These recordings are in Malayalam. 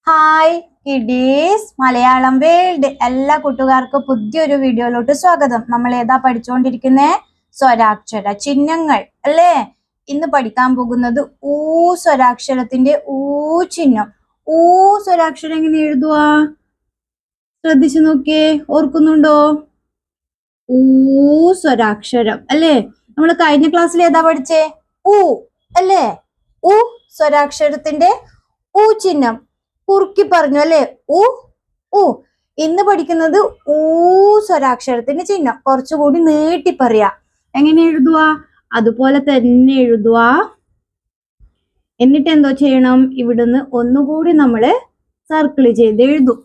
ഹായ് കിഡീസ് മലയാളം വേൾഡ് എല്ലാ കൂട്ടുകാർക്കും പുതിയൊരു വീഡിയോയിലോട്ട് സ്വാഗതം. നമ്മൾ ഏതാ പഠിച്ചുകൊണ്ടിരിക്കുന്നത്? സ്വരാക്ഷര ചിഹ്നങ്ങൾ അല്ലേ? ഇന്ന് പഠിക്കാൻ പോകുന്നത് ഊ സ്വരാക്ഷരത്തിന്റെ ഊ ചിഹ്നം. ഊ സ്വരാക്ഷരം എങ്ങനെ എഴുതുക? ശ്രദ്ധിച്ചു നോക്കിയേ, ഓർക്കുന്നുണ്ടോ? ഊ സ്വരാക്ഷരം അല്ലേ? നമ്മൾ കഴിഞ്ഞ ക്ലാസ്സിൽ ഏതാ പഠിച്ചേ? ഊ അല്ലേ? ഊ സ്വരാക്ഷരത്തിന്റെ ഊ ചിഹ്നം കുറുക്കി പറഞ്ഞു അല്ലെ? ഉ ഉ. ഇന്ന് പഠിക്കുന്നത് ഊ സ്വരാക്ഷരത്തിന്റെ ചിഹ്നം കുറച്ചുകൂടി നീട്ടി പറയാ. എങ്ങനെ എഴുതുക? അതുപോലെ തന്നെ എഴുതുക. എന്നിട്ട് എന്തോ ചെയ്യണം? ഇവിടുന്ന് ഒന്നുകൂടി നമ്മള് സർക്കിൾ ചെയ്ത് എഴുതും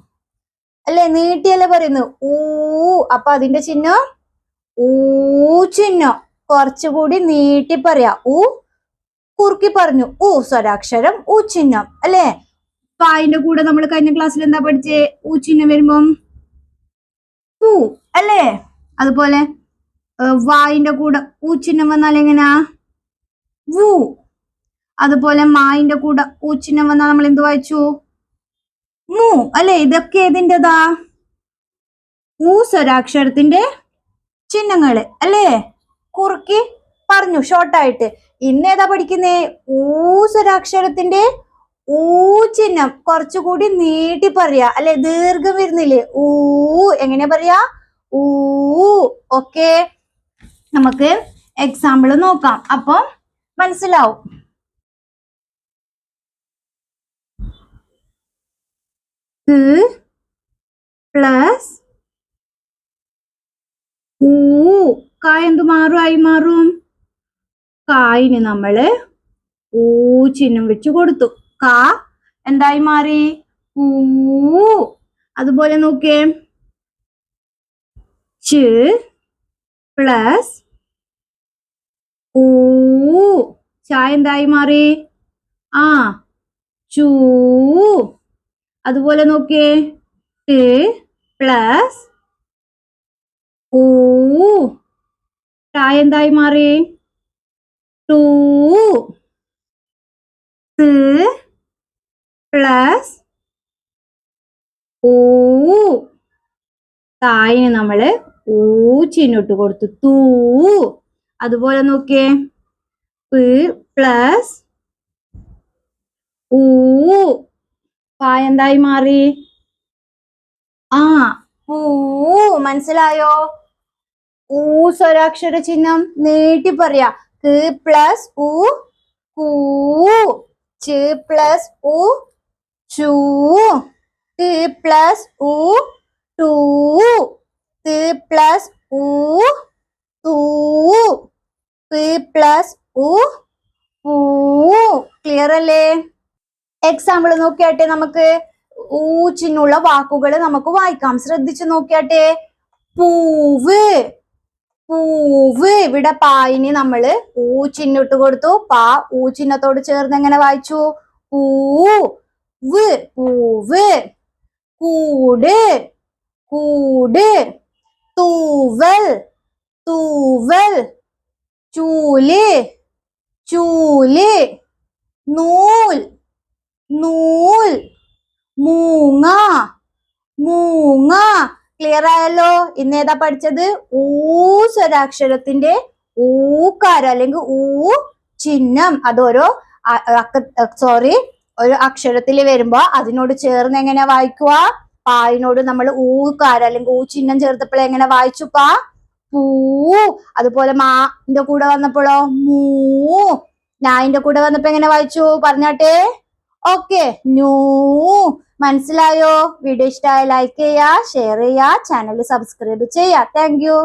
അല്ലെ? നീട്ടിയല്ലേ പറയുന്നു ഊ. അപ്പൊ അതിന്റെ ചിഹ്നം ഊ ചിഹ്നം കുറച്ചുകൂടി നീട്ടി പറയാ. ഊ കുറുക്കി പറഞ്ഞു. ഊ സ്വരാക്ഷരം ഊ ചിഹ്നം അല്ലെ? വായിന്റെ കൂടെ നമ്മൾ കഴിഞ്ഞ ക്ലാസ്സിൽ എന്താ പഠിച്ചേ? ഊ ചിഹ്നം വരുമ്പം ഊ അല്ലേ? അതുപോലെ വായിന്റെ കൂടെ ഊ ചിഹ്നം വന്നാൽ എങ്ങനാ? വൂ. അതുപോലെ മായിന്റെ കൂടെ ഊ ചിഹ്നം വന്നാൽ നമ്മൾ എന്ത് വായിച്ചു? മൂ അല്ലെ? ഇതൊക്കെ ഏതിൻ്റെതാ? ഊ സ്വരാക്ഷരത്തിന്റെ ചിഹ്നങ്ങള് അല്ലേ? കുറുക്കി പറഞ്ഞു ഷോർട്ടായിട്ട്. ഇന്ന് ഏതാ പഠിക്കുന്നേ? ഊ സ്വരാക്ഷരത്തിന്റെ ഊ ചിഹ്നം കുറച്ചുകൂടി നീട്ടി പറയാ അല്ലെ? ദീർഘം വരുന്നില്ലേ? ഊ. എങ്ങനെ പറയാ? ഊ. ഓക്കെ, നമുക്ക് എക്സാമ്പിൾ നോക്കാം, അപ്പൊ മനസ്സിലാവും. പ്ലസ് ഊ. കായ് എന്ത് മാറും? ആയി മാറും. കായിന് നമ്മള് ഊ ചിഹ്നം വെച്ച് കൊടുത്തു. കാ എന്തായി മാറി? ഊ. അതുപോലെ നോക്കേ, ച് പ്ലസ് ഊ. ചായ എന്തായി മാറി? ആ ചൂ. അതുപോലെ നോക്കേ, ട് പ്ലസ് ഊ. ചായ എന്തായി മാറി? ടൂ. പ്ലസ് ഊ. തായിന് നമ്മള് ഊ ചിഹ്നോട്ട് കൊടുത്തു. തൂ. അതുപോലെ നോക്കിയേ, പ്ലസ് ഊ. പായ എന്തായി മാറി? ആ പൂ. മനസ്സിലായോ? ഊ സ്വരാക്ഷര ചിഹ്നം നീട്ടി പറയാ. ക പ്ലസ് ഊ കൂ. ച് പ്ലസ് ഊ ചൂ. ട് പ്ലസ് ഊ ടൂ. ത് പ്ലസ് ഊ തൂ. പ് പ്ലസ് ഊ പൂ. ക്ലിയർ അല്ലേ? എക്സാമ്പിൾ നോക്കിയാട്ടെ, നമുക്ക് ഊ ചിഹ്നമുള്ള വാക്കുകൾ നമുക്ക് വായിക്കാം. ശ്രദ്ധിച്ചു നോക്കിയാട്ടെ. പൂവ്. പൂവ്. ഇവിടെ പായിന് നമ്മള് ഊ ചിഹ്നം ഇട്ട് കൊടുത്തു. പാ ഊ ചിഹ്നത്തോട് ചേർന്ന് എങ്ങനെ വായിച്ചു? പൂ. വ് പൂവ്. കൂട്. കൂട്. തൂവൽ. തൂവൽ. ചൂല്. ചൂല്. നൂൽ. നൂൽ. മൂങ്ങ. മൂങ്ങ. ക്ലിയർ ആയല്ലോ? ഇന്ന് ഏതാ പഠിച്ചത്? ഊ സ്വരാക്ഷരത്തിന്റെ ഊക്കാരം അല്ലെങ്കിൽ ഊ ചിഹ്നം. അതോരോ ഒരു അക്ഷരത്തിൽ വരുമ്പോ അതിനോട് ചേർന്ന് എങ്ങനെ വായിക്കുക? പായിനോട് നമ്മൾ ഊക്കാരം അല്ലെങ്കിൽ ഊ ചിഹ്നം ചേർത്തപ്പോൾ എങ്ങനെ വായിച്ചു? പാ പൂ. അതുപോലെ മാന്റെ കൂടെ വന്നപ്പോഴോ മൂ. ഞായിന്റെ കൂടെ വന്നപ്പോ എങ്ങനെ വായിച്ചു? പറഞ്ഞാട്ടെ. Okay, new. മനസ്സിലായോ? വീഡിയോ ഇഷ്ടമായ ലൈക്ക് ചെയ്യുക, ഷെയർ ചെയ്യുക, ചാനൽ സബ്സ്ക്രൈബ് ചെയ്യുക. Thank you.